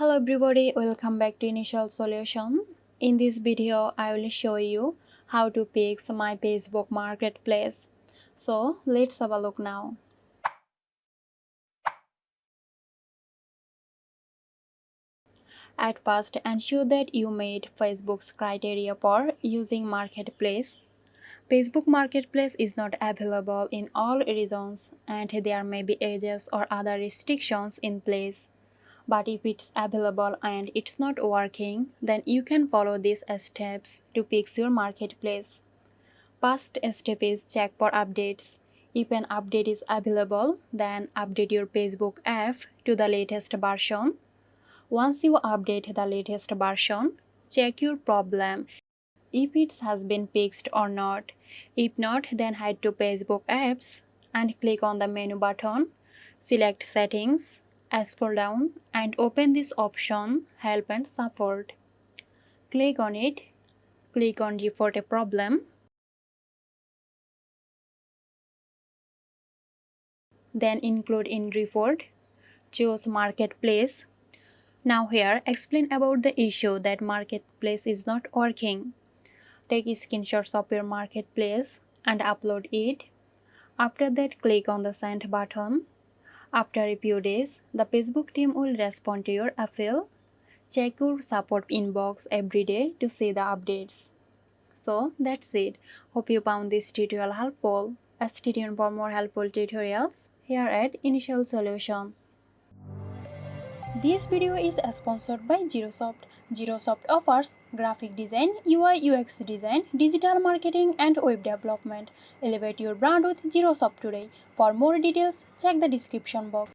Hello everybody, welcome back to Initial Solution. In this video, I will show you how to fix my Facebook Marketplace. So let's have a look now. At first, ensure that you meet Facebook's criteria for using Marketplace. Facebook Marketplace is not available in all regions and there may be edges or other restrictions in place. But if it's available and it's not working, then you can follow these steps to fix your marketplace. First step is check for updates. If an update is available, then update your Facebook app to the latest version. Once you update the latest version, check your problem if it has been fixed or not. If not, then head to Facebook apps and click on the menu button. Select settings, scroll down and open this option help and support. Click on it, click on report a problem, then include in report, choose marketplace. Now here explain about the issue that marketplace is not working. Take screenshots of your marketplace and upload it. After that, click on the send button. After a few days, the Facebook team will respond to your appeal. Check your support inbox every day to see the updates. So that's it. Hope you found this tutorial helpful. Stay tuned for more helpful tutorials here at Initial Solution. This video is sponsored by Zerosoft. Zerosoft offers graphic design, UI UX design, digital marketing and web development. Elevate your brand with Zerosoft today. For more details, check the description box.